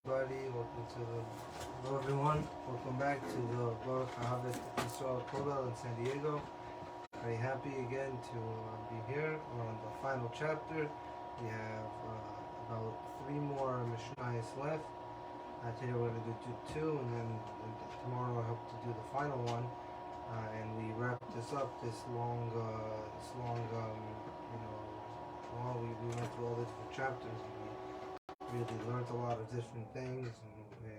everybody. Hello everyone. Welcome back to the Baruch A'Havat Israel KOLLEL in San Diego. Very happy again to be here. We're on the final chapter. We have about 3 more Mishnayos left. Today we're going to do two, and then tomorrow I hope to do the final one. And we wrap this up. This long, we went through all the different chapters. And we really learned a lot of different things.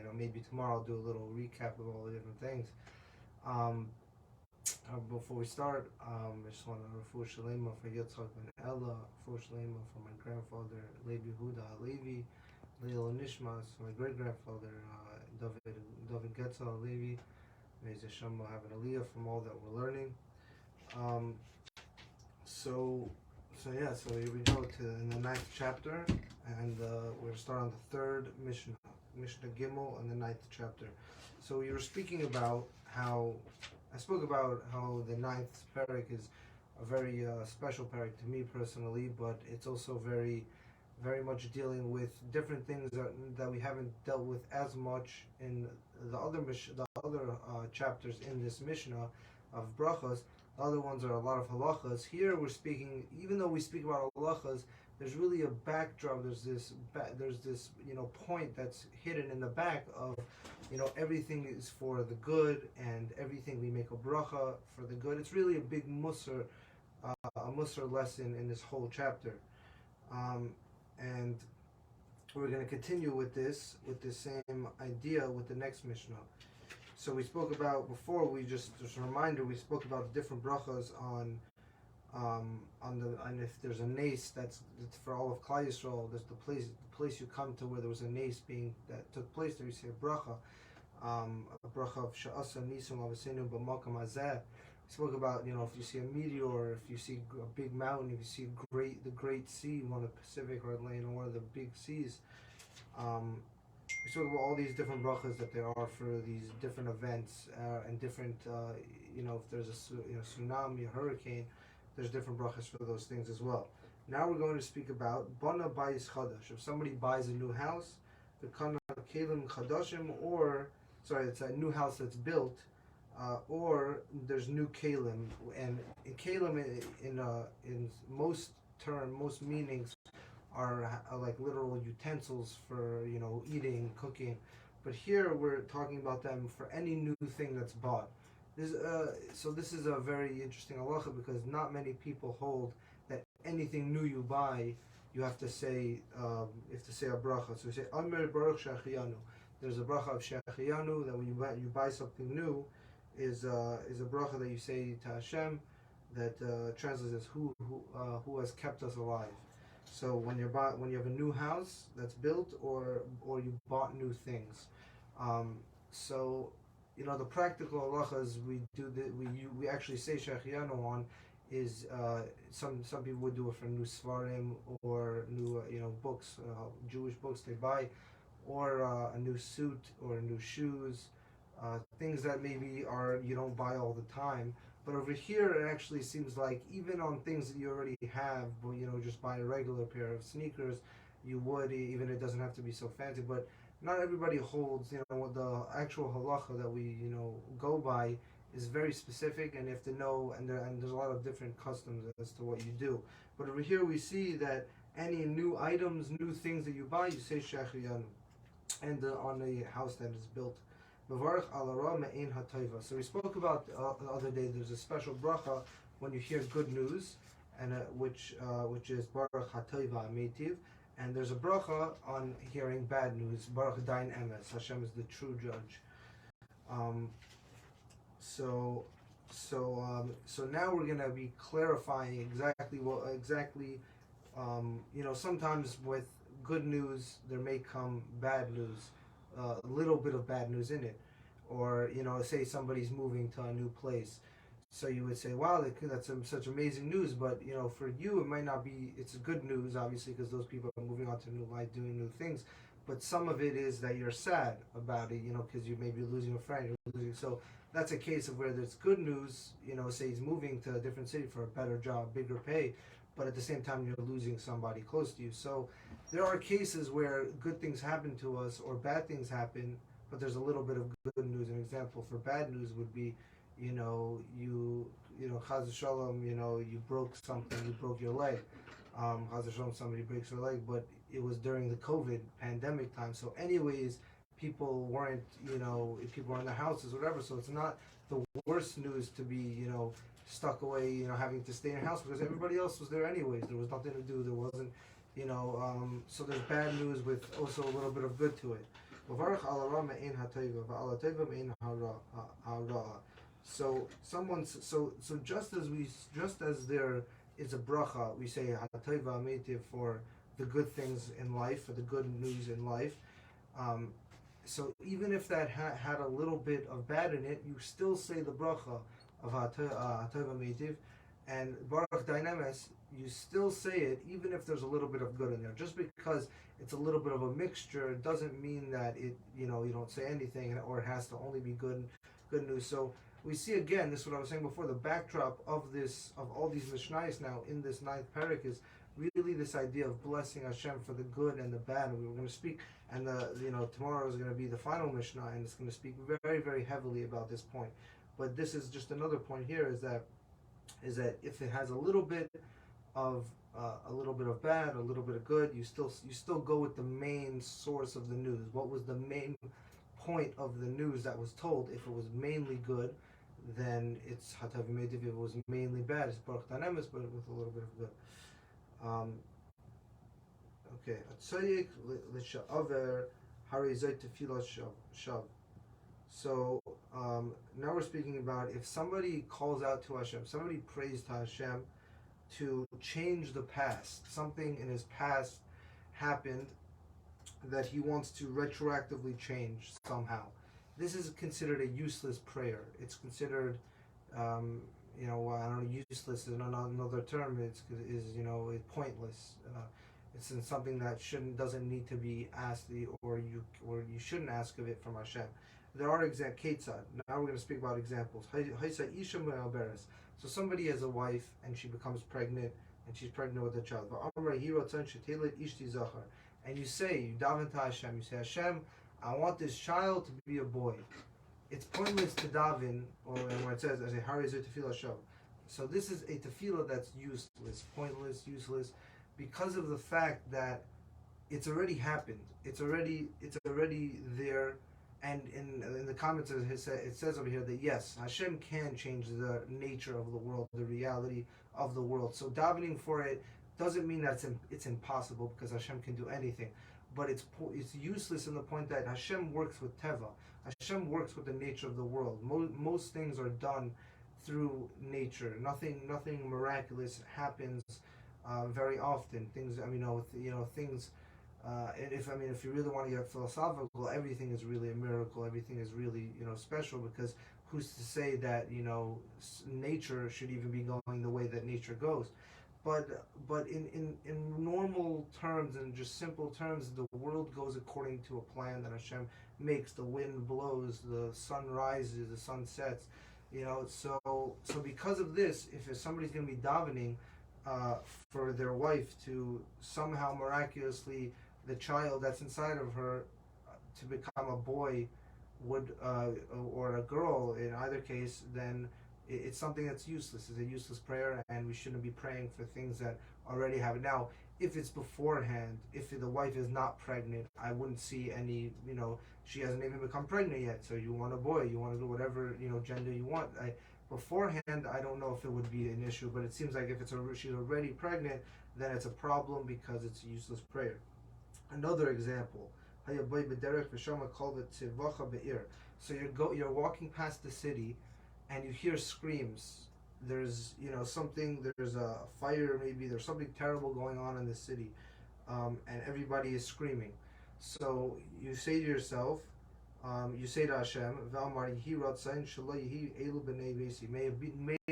And maybe tomorrow I'll do a little recap of all the different things. Before we start, I just want to refuah shalema for Yitzchak ben Ella, refuah shalema for my grandfather Levi Huda Levi, Leil Nishmas, for my great grandfather David Ga'cel Levi. May Hashem have an aliyah from all that we're learning. So here we go to in the 9th chapter, and we're starting on the 3rd Mishnah Gimel in the 9th chapter. So we were speaking about how I spoke about how the 9th parak is a very special parak to me personally, but it's also very, very much dealing with different things that we haven't dealt with as much in the other chapters in this Mishnah of brachas. The other ones are a lot of halachas. Here we're speaking, even though we speak about halachas, there's really a backdrop. There's this point that's hidden in the back of, everything is for the good, and everything we make a bracha for the good. It's really a big musar lesson in this whole chapter, and we're going to continue with this same idea with the next Mishnah. So we spoke about before. Just a reminder. We spoke about the different brachas on and if there's a nace that's for all of Klal Yisrael. There's the place you come to where there was a nace that took place. There you say a bracha of sha'asa ניסים וסמינה b'makam hazeh. We spoke about if you see a meteor, if you see a big mountain, if you see the Great Sea, one of the Pacific or one of the big seas. We spoke about all these different brachas that there are for these different events and different, if there's a tsunami, a hurricane, there's different brachas for those things as well. Now we're going to speak about bana bayis chadash. If somebody buys a new house, the kana kelim chadashim, it's a new house that's built, or there's new kelim, and kelim in most meanings are like literal utensils for eating, cooking, but here we're talking about them for any new thing that's bought. This is a very interesting halacha, because not many people hold that anything new you buy you have to say a bracha. So we say Amir Baruch She'achiyanu. There's a bracha of She'achiyanu that when you buy something new is a bracha that you say to Hashem that translates as who has kept us alive. So when you have a new house that's built, or you bought new things, the practical halachas we actually say shechiyanu on is some people would do it for new svarim, or new books, Jewish books they buy, or a new suit or new shoes, things that maybe you don't buy all the time. But over here, it actually seems like even on things that you already have, just buy a regular pair of sneakers, you would, even it doesn't have to be so fancy. But not everybody holds, the actual halacha that we, go by is very specific, and you have to know, and there's a lot of different customs as to what you do. But over here, we see that any new items, new things that you buy, you say shechiyanu, and on a house that is built. So we spoke about the other day. There's a special bracha when you hear good news, and which is Baruch HaToiva Meitiv, and there's a bracha on hearing bad news. Baruch Dain Emes. Hashem is the true judge. So now we're going to be clarifying exactly. Sometimes with good news there may come bad news. A little bit of bad news in it, or say somebody's moving to a new place, so you would say, wow, that's such amazing news, but for you it might not be. It's good news obviously, because those people are moving on to new life, doing new things, but some of it is that you're sad about it, because you may be losing a friend, so that's a case of where there's good news, say he's moving to a different city for a better job, bigger pay, but at the same time you're losing somebody close to you. So there are cases where good things happen to us or bad things happen, but there's a little bit of good news. An example for bad news would be, Chaz Shalom, you broke something, you broke your leg. Chaz Shalom, somebody breaks their leg, but it was during the COVID pandemic time. So anyways, people weren't, people were in their houses, whatever. So it's not the worst news to be, stuck away, having to stay in your house because everybody else was there anyways. There was nothing to do. There wasn't, so there's bad news with also a little bit of good to it. So just as there is a bracha, we say hatayva meitiv for the good things in life, for the good news in life. So even if that had a little bit of bad in it, you still say the bracha of hatayva meitiv, and baruch dynamis, you still say it even if there's a little bit of good in there. Just because it's a little bit of a mixture doesn't mean that it, you don't say anything or it has to only be good news. So we see again, this is what I was saying before, the backdrop of all these Mishnayos now in this 9th parak is really this idea of blessing Hashem for the good and the bad. And we were going to speak, and tomorrow is going to be the final Mishnah, and it's going to speak very, very heavily about this point. But this is just another point here, is that if it has a little bit of bad, a little bit of good, you still go with the main source of the news. What was the main point of the news that was told? If it was mainly good, then it's hatav meitiv. If it was mainly bad, it's baruch tanemes, but with a little bit of good. Okay, atzadik l'sha'aver harizay tefillah shav. So now we're speaking about if somebody calls out to Hashem, somebody prays to Hashem to change the past. Something in his past happened that he wants to retroactively change somehow. This is considered a useless prayer. It's considered, useless is another term. It's pointless. It's something that doesn't need to be asked, or you shouldn't ask of it from Hashem. There are examples. Now we're going to speak about examples. So somebody has a wife and she becomes pregnant, and she's pregnant with a child. And you daven to Hashem, you say, Hashem, I want this child to be a boy. It's pointless to daven, or when it says, I say, harizay tefillah shav. So this is a tefillah that's useless, pointless, useless, because of the fact that it's already happened. It's already there. And in the comments it says over here that yes, Hashem can change the nature of the world, the reality of the world. So davening for it doesn't mean that it's impossible, because Hashem can do anything. But it's useless in the point that Hashem works with teva. Hashem works with the nature of the world. Most things are done through nature. Nothing miraculous happens very often. Things, things. And if you really want to get philosophical, everything is really a miracle. Everything is really, special, because who's to say that, nature should even be going the way that nature goes? But in normal terms and just simple terms, the world goes according to a plan that Hashem makes. The wind blows, the sun rises, the sun sets. So because of this, if somebody's going to be davening for their wife to somehow miraculously, the child that's inside of her to become a boy or a girl, in either case, then it's something that's useless. It's a useless prayer, and we shouldn't be praying for things that already happen. Now, if it's beforehand, if the wife is not pregnant, I wouldn't see any, she hasn't even become pregnant yet, so you want a boy, you want to do whatever, gender you want. Beforehand, I don't know if it would be an issue, but it seems like if she's already pregnant, then it's a problem, because it's a useless prayer. Another example, so you're walking past the city, and you hear screams. There's there's a fire, maybe there's something terrible going on in the city, and everybody is screaming. So you say to yourself, you say to Hashem, may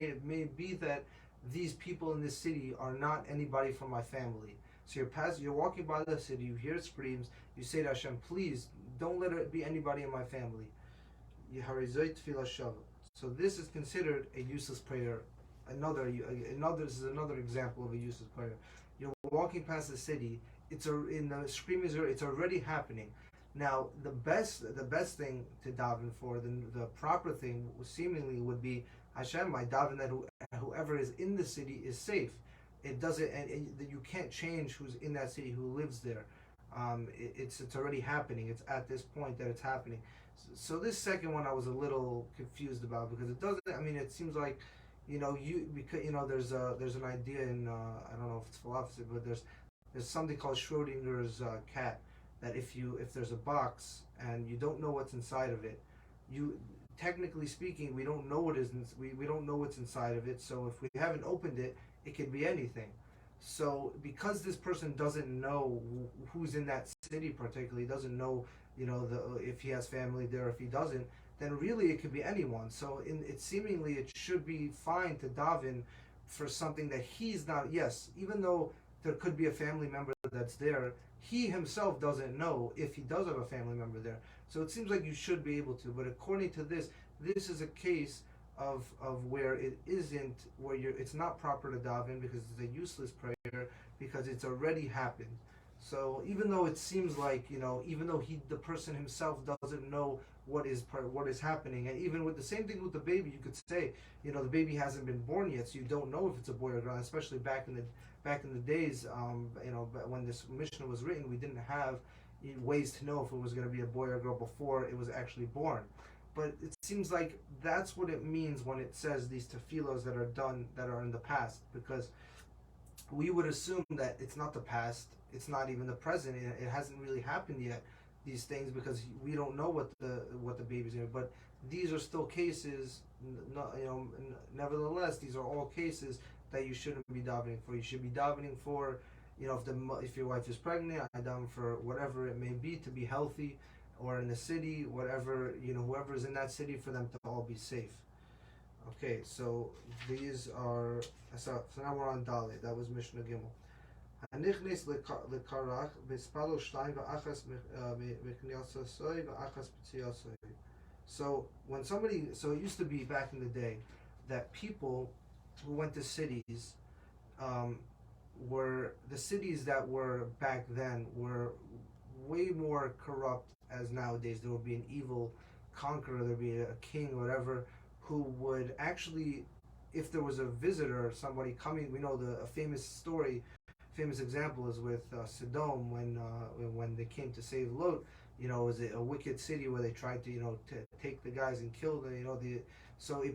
it be that these people in this city are not anybody from my family. So you're walking by the city, you hear screams, you say to Hashem, please don't let it be anybody in my family. So this is considered a useless prayer. This is another example of a useless prayer. You're walking past the city in the screaming zera, it's already happening. Now, the best thing to daven for, the proper thing seemingly would be, Hashem, I daven that whoever is in the city is safe. It doesn't, and you can't change who's in that city, who lives there. It's already happening. It's at this point that it's happening. So this second one I was a little confused about, because it doesn't. I mean, it seems like, there's an idea in I don't know if it's philosophy, but there's something called Schrodinger's cat, that if there's a box and you don't know what's inside of it, technically speaking, we don't know we don't know what's inside of it. So if we haven't opened it, it could be anything. So because this person doesn't know who's in that city particularly, doesn't know, if he has family there, if he doesn't, then really it could be anyone. So it seemingly it should be fine to daven for something that he's not. Yes, even though there could be a family member that's there, he himself doesn't know if he does have a family member there. So it seems like you should be able to. But according to this is a case of where it isn't, where it's not proper to daven, because it's a useless prayer, because it's already happened. So even though it seems like, even though the person himself doesn't know what is happening, and even with the same thing with the baby, you could say, the baby hasn't been born yet, so you don't know if it's a boy or girl. Especially back in the days, when this Mishnah was written, we didn't have ways to know if it was going to be a boy or a girl before it was actually born. But it seems like that's what it means when it says these tefillos that are done, that are in the past, because we would assume that it's not the past, it's not even the present, it hasn't really happened yet, these things, because we don't know what the baby's going to. But these are still cases, nevertheless, these are all cases that you shouldn't be davening for. You should be davening for, if your wife is pregnant, I daven for whatever it may be, to be healthy, or in the city, whatever, whoever is in that city, for them to all be safe. Okay, so these are, so now we're on Dalet. That was Mishnah Gimel. Hanichnis lekarach bespalo shtayim va'achas mechniasosoi va'achas p'tziasoi. So it used to be back in the day that people who went to cities, were the cities that were back then were way more corrupt as nowadays. There would be an evil conqueror, there would be a king or whatever, who would actually, if there was a visitor, somebody coming, we know a famous example is with Sodom, when they came to save Lot. It was a wicked city where they tried to to take the guys and kill them.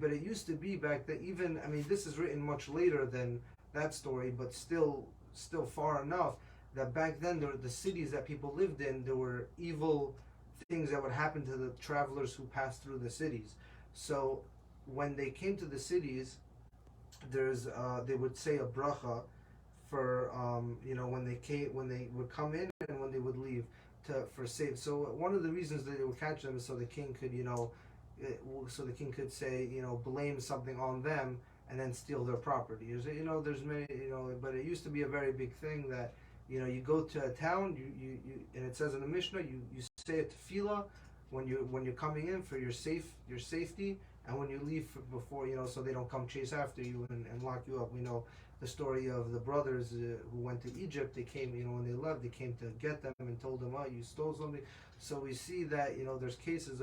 But it used to be back then. Even, I mean, this is written much later than that story, but still far enough that back then the cities that people lived in, there were evil things that would happen to the travelers who passed through the cities. So when they came to the cities, they would say a bracha for when they would come in and when they would leave, for safe. So one of the reasons that they would catch them is so the king could say, blame something on them and then steal their property. There's many, but it used to be a very big thing that, you go to a town, you and it says in the Mishnah, you say a tefillah when you're coming in for your safety, and when you leave before, so they don't come chase after you and lock you up. We know the story of the brothers who went to Egypt. They came, when they left, they came to get them and told them, oh, you stole something. So we see that, there's cases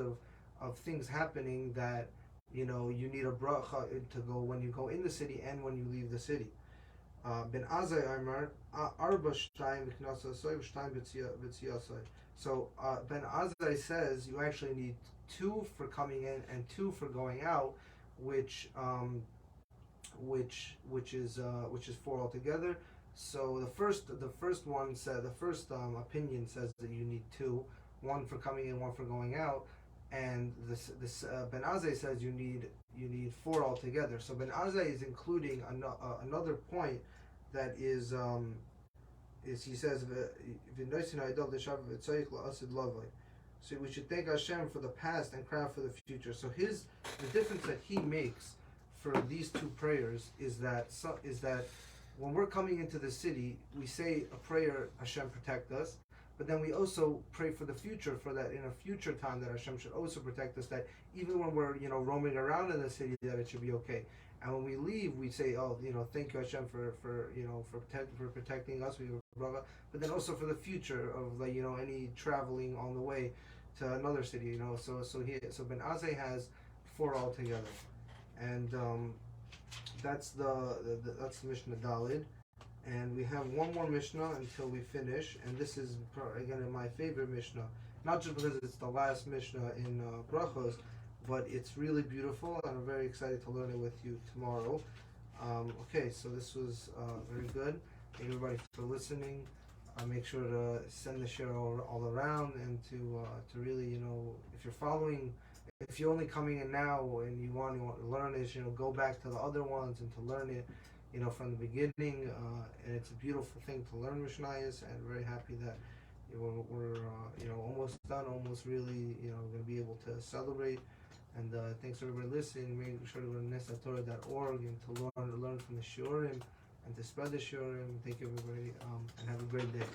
of things happening that, you need a bracha to go when you go in the city and when you leave the city. Ben Azai Amar Arba Shtayim V'Knasasoi V'Shtayim B'Tziyasoi. So Ben Azai says you actually need 2 for coming in and 2 for going out, which is 4 altogether. So the first one said, the first opinion says that you need 2, 1 for coming in, 1 for going out, and this Ben Azai says you need 4 altogether. So Ben Azai is including another point that is he says so we should thank Hashem for the past and cry for the future. So the difference that he makes for these 2 prayers is that when we're coming into the city, we say a prayer, Hashem protect us, but then we also pray for the future, for that in a future time that Hashem should also protect us, that even when we're roaming around in the city, that it should be okay. And when we leave, we say, oh, thank you Hashem for protecting us, but then also for the future of any traveling on the way to another city, So Ben Azai has 4 altogether, and that's the Mishnah Dalid, and we have one more Mishnah until we finish, and this is again my favorite Mishnah, not just because it's the last Mishnah in Brachos, but it's really beautiful, and I'm very excited to learn it with you tomorrow. Okay, so this was very good. Thank everybody for listening. Make sure to send the share all around, and to really, if you're following, if you're only coming in now and you want to learn this, go back to the other ones and to learn it, from the beginning. And it's a beautiful thing to learn Mishnayos, and very happy that we're almost done, almost really, going to be able to celebrate. And thanks everybody listening. Make sure to go to nesatorah.org and to learn from the shiurim and to spread the shiurim. Thank you everybody, and have a great day.